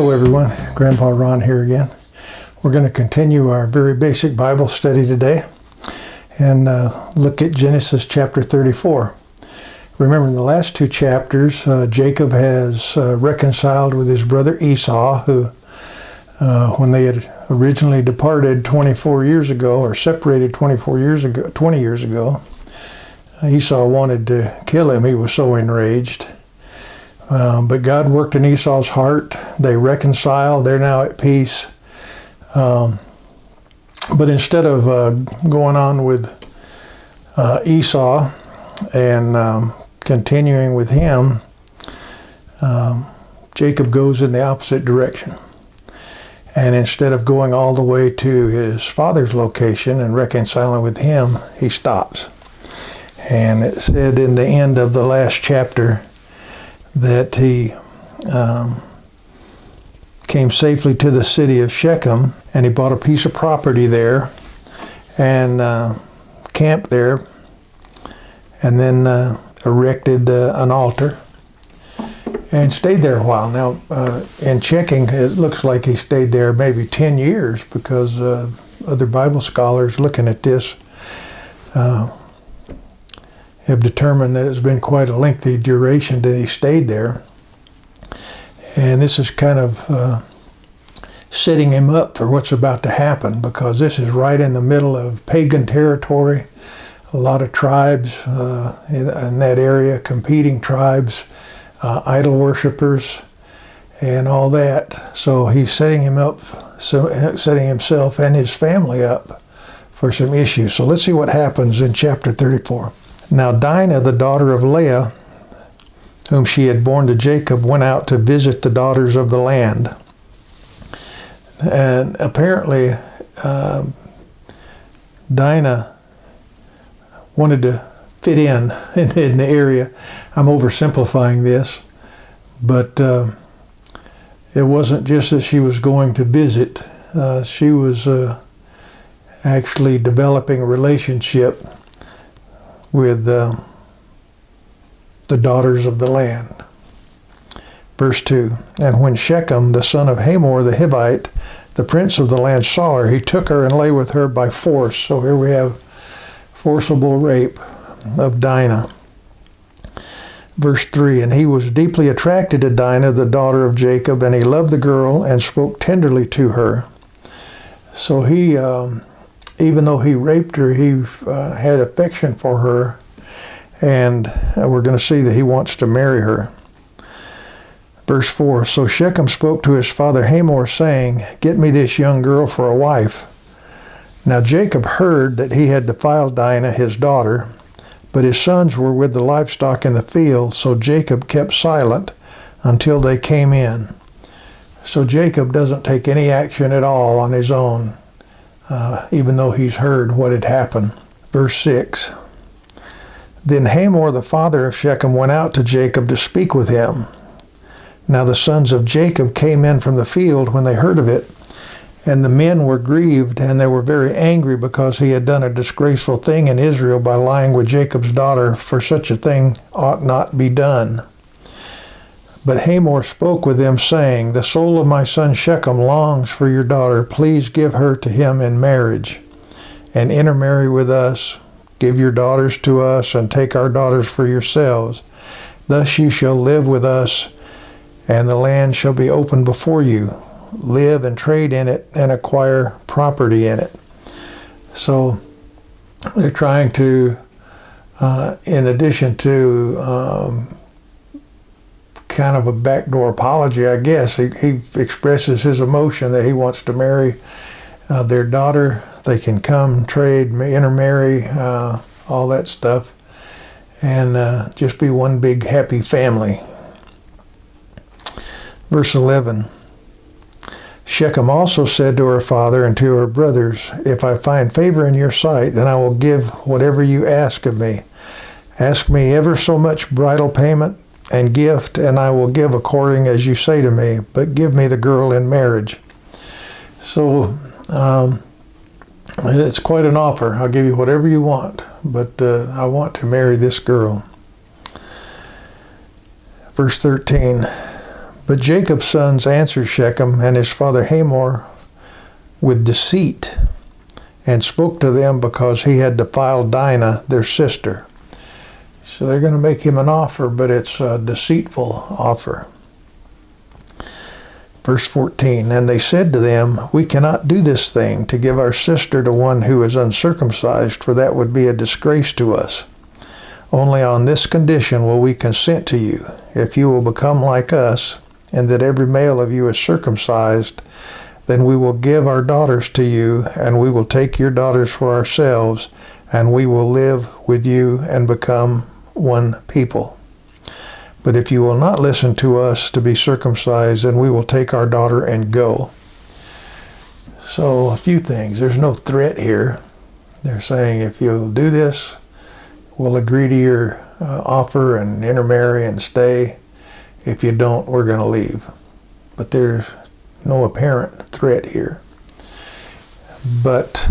Hello everyone, Grandpa Ron here again. We're going to continue our very basic Bible study today and look at Genesis chapter 34. Remember, in the last two chapters, Jacob has reconciled with his brother Esau, who, when they had originally departed 24 years ago, or separated 20 years ago, Esau wanted to kill him. He was so enraged. But God worked in Esau's heart. They reconciled. They're now at peace. But instead of going on with Esau and continuing with him, Jacob goes in the opposite direction. And instead of going all the way to his father's location and reconciling with him, he stops. And it said in the end of the last chapter that he came safely to the city of Shechem, and he bought a piece of property there and camped there, and then erected an altar and stayed there a while. Now, in checking, it looks like he stayed there maybe 10 years because other Bible scholars looking at this have determined that it's been quite a lengthy duration that he stayed there. And this is kind of setting him up for what's about to happen, because this is right in the middle of pagan territory. A lot of tribes in that area, competing tribes, idol worshipers, and all that. So he's setting himself and his family up for some issues. So let's see what happens in chapter 34. Now Dinah, the daughter of Leah, whom she had borne to Jacob, went out to visit the daughters of the land. And apparently Dinah wanted to fit in the area. I'm oversimplifying this, but it wasn't just that she was going to visit. She was actually developing a relationship with the daughters of the land. Verse 2, and when Shechem, the son of Hamor the Hivite, the prince of the land, saw her, he took her and lay with her by force. So here we have forcible rape of Dinah. Verse 3, and he was deeply attracted to Dinah, the daughter of Jacob, and he loved the girl and spoke tenderly to her. So he, even though he raped her, he had affection for her, and we're going to see that he wants to marry her. Verse 4, so Shechem spoke to his father Hamor, saying, get me this young girl for a wife. Now Jacob heard that he had defiled Dinah, his daughter, but his sons were with the livestock in the field, so Jacob kept silent until they came in. So Jacob doesn't take any action at all on his own, even though he's heard what had happened. Verse 6, then Hamor, the father of Shechem, went out to Jacob to speak with him. Now the sons of Jacob came in from the field when they heard of it, and the men were grieved, and they were very angry because he had done a disgraceful thing in Israel by lying with Jacob's daughter, for such a thing ought not be done. But Hamor spoke with them, saying, the soul of my son Shechem longs for your daughter. Please give her to him in marriage, and intermarry with us. Give your daughters to us, and take our daughters for yourselves. Thus you shall live with us, and the land shall be open before you. Live and trade in it, and acquire property in it. So they're trying to, in addition to kind of a backdoor apology, I guess, he expresses his emotion that he wants to marry their daughter. They can come, trade, intermarry, all that stuff, and just be one big happy family. Verse 11, Shechem also said to her father and to her brothers, if I find favor in your sight, then I will give whatever you ask of me. Ask me ever so much bridal payment and gift, and I will give according as you say to me, but give me the girl in marriage. So it's quite an offer. I'll give you whatever you want, but I want to marry this girl. Verse 13, But Jacob's sons answered Shechem and his father Hamor with deceit, and spoke to them because he had defiled Dinah, their sister. So they're going to make him an offer, but it's a deceitful offer. Verse 14, and they said to them, we cannot do this thing to give our sister to one who is uncircumcised, for that would be a disgrace to us. Only on this condition will we consent to you, if you will become like us, and that every male of you is circumcised, then we will give our daughters to you, and we will take your daughters for ourselves, and we will live with you and become one people. But if you will not listen to us to be circumcised, then we will take our daughter and go. So a few things. There's no threat here. They're saying if you'll do this, we'll agree to your offer and intermarry and stay. If you don't, we're going to leave. But there's no apparent threat here. But,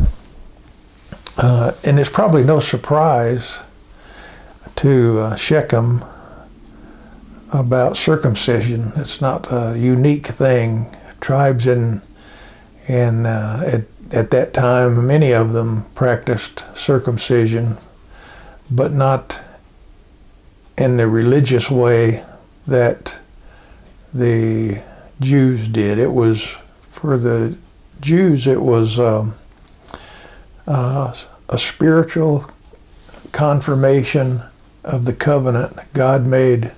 and it's probably no surprise to Shechem about circumcision. It's not a unique thing. Tribes at that time, many of them practiced circumcision, but not in the religious way that the Jews did. It was, for the Jews, it was a spiritual confirmation of the covenant God made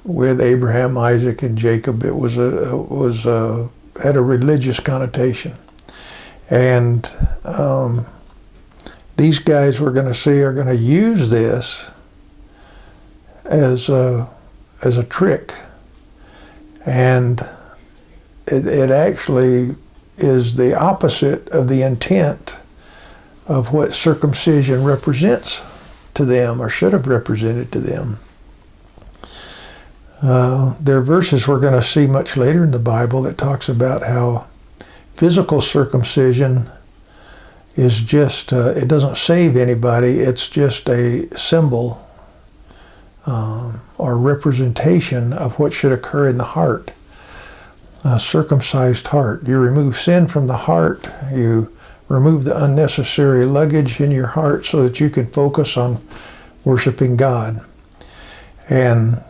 with Abraham, Isaac, and Jacob. It had a religious connotation, and these guys we're going to see are going to use this as a trick, and it actually is the opposite of the intent of what circumcision represents to them, or should have represented to them. There are verses we're going to see much later in the Bible that talks about how physical circumcision is just, it doesn't save anybody, it's just a symbol or representation of what should occur in the heart. A circumcised heart. You remove sin from the heart, you remove the unnecessary luggage in your heart so that you can focus on worshiping God. And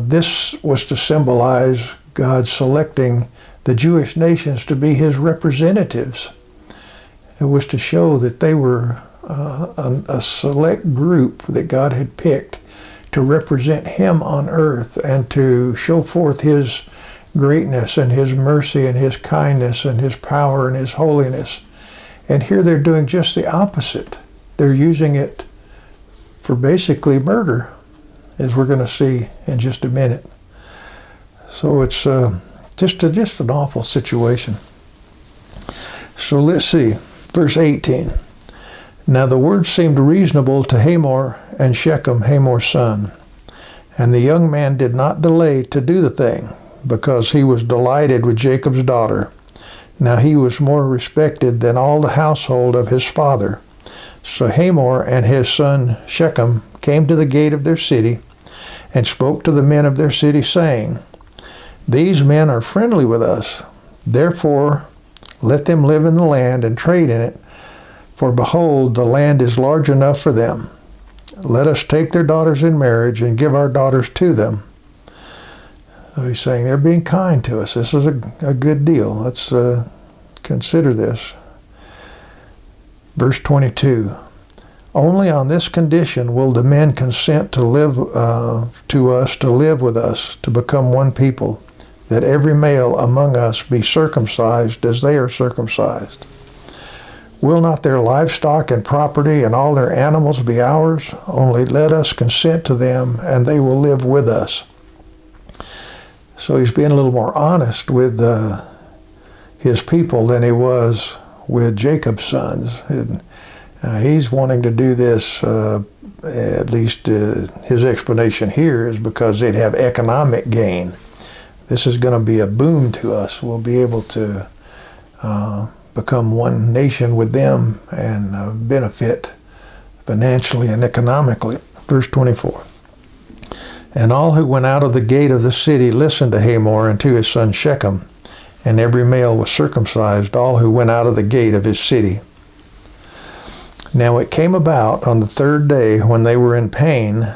this was to symbolize God selecting the Jewish nations to be his representatives. It was to show that they were a select group that God had picked to represent him on earth and to show forth his greatness and his mercy and his kindness and his power and his holiness. And here they're doing just the opposite. They're using it for basically murder, as we're going to see in just a minute. So it's just an awful situation. So let's see, verse 18. Now the word seemed reasonable to Hamor and Shechem, Hamor's son. And the young man did not delay to do the thing, because he was delighted with Jacob's daughter. Now he was more respected than all the household of his father. So Hamor and his son Shechem came to the gate of their city, and spoke to the men of their city, saying, these men are friendly with us. Therefore let them live in the land and trade in it, for behold, the land is large enough for them. Let us take their daughters in marriage and give our daughters to them. So he's saying they're being kind to us. This is a good deal. Let's consider this. Verse 22. Only on this condition will the men consent to live to us, to live with us, to become one people, that every male among us be circumcised as they are circumcised. Will not their livestock and property and all their animals be ours? Only let us consent to them, and they will live with us. So he's being a little more honest with his people than he was with Jacob's sons. And, he's wanting to do this, at least his explanation here is because they'd have economic gain. This is going to be a boon to us. We'll be able to become one nation with them and benefit financially and economically. Verse 24. And all who went out of the gate of the city listened to Hamor and to his son Shechem, and every male was circumcised, all who went out of the gate of his city. Now it came about on the third day, when they were in pain,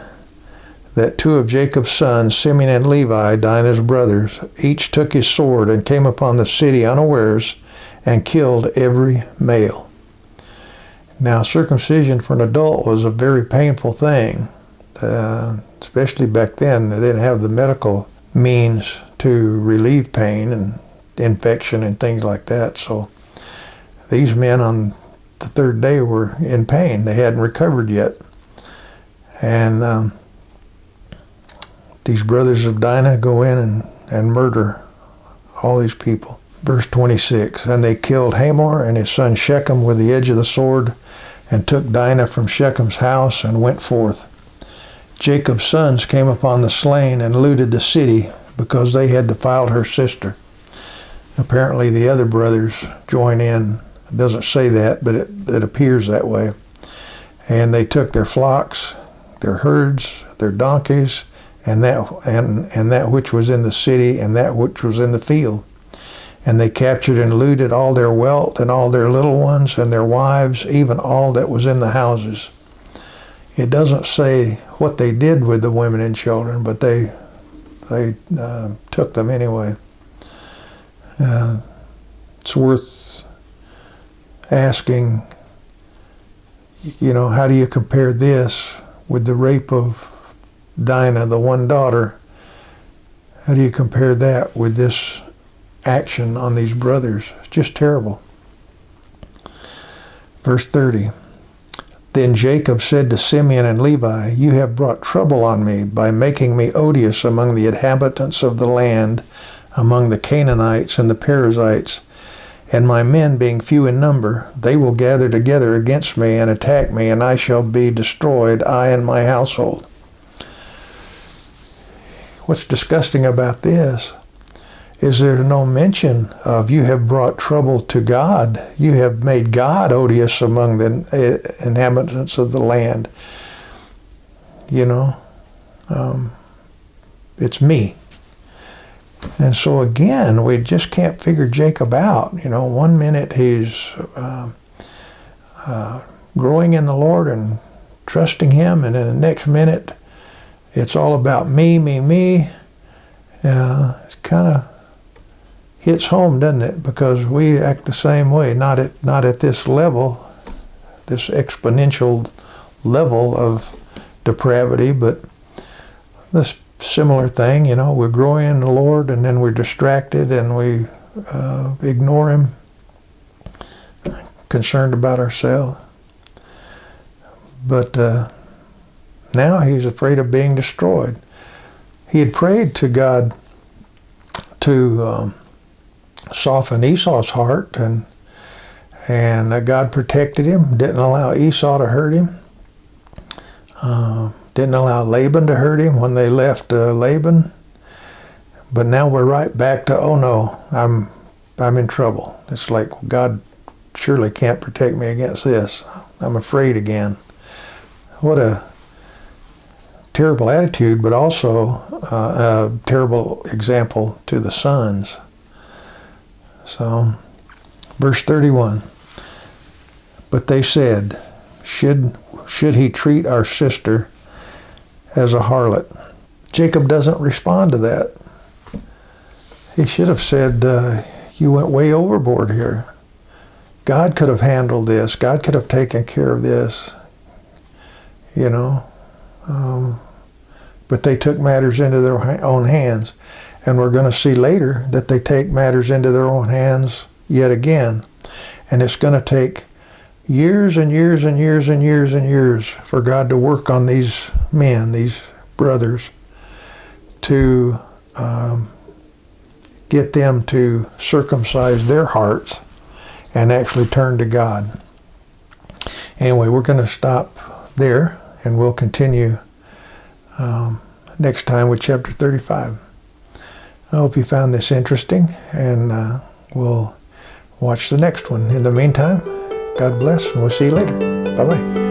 that two of Jacob's sons, Simeon and Levi, Dinah's brothers, each took his sword and came upon the city unawares and killed every male. Now circumcision for an adult was a very painful thing, especially back then. They didn't have the medical means to relieve pain and infection and things like that. So these men on the third day were in pain. They hadn't recovered yet. And these brothers of Dinah go in and murder all these people. Verse 26, and they killed Hamor and his son Shechem with the edge of the sword, and took Dinah from Shechem's house and went forth. Jacob's sons came upon the slain and looted the city, because they had defiled her sister. Apparently the other brothers join in. It doesn't say that, but it appears that way. And they took their flocks, their herds, their donkeys, and that which was in the city, and that which was in the field. And they captured and looted all their wealth, and all their little ones, and their wives, even all that was in the houses. It doesn't say what they did with the women and children, but they took them anyway. It's worth asking, how do you compare this with the rape of Dinah, the one daughter? How do you compare that with this action on these brothers? It's just terrible. Verse 30. Then Jacob said to Simeon and Levi, you have brought trouble on me by making me odious among the inhabitants of the land, among the Canaanites and the Perizzites. And my men being few in number, they will gather together against me and attack me, and I shall be destroyed, I and my household. What's disgusting about this is there no mention of you have brought trouble to God. You have made God odious among the inhabitants of the land. It's me. And so again, we just can't figure Jacob out. 1 minute he's growing in the Lord and trusting Him, and then the next minute it's all about me, me, me. It's kind of hits home, doesn't it? Because we act the same way, not at this level, this exponential level of depravity, but this similar thing. We're growing in the Lord, and then we're distracted, and we ignore Him, concerned about ourselves. But now he's afraid of being destroyed. He had prayed to God to soften Esau's heart, and God protected him, didn't allow Esau to hurt him, didn't allow Laban to hurt him when they left Laban. But now we're right back to, oh no, I'm in trouble. It's like, God surely can't protect me against this. I'm afraid again. What a terrible attitude, but also a terrible example to the sons. So, verse 31, but they said, should he treat our sister as a harlot? Jacob doesn't respond to that. He should have said, you went way overboard here. God could have handled this. God could have taken care of this. But they took matters into their own hands. And we're going to see later that they take matters into their own hands yet again. And it's going to take years and years and years and years and years for God to work on these men, these brothers, to get them to circumcise their hearts and actually turn to God. Anyway, we're going to stop there, and we'll continue next time with chapter 35. I hope you found this interesting, and we'll watch the next one. In the meantime, God bless, and we'll see you later. Bye-bye.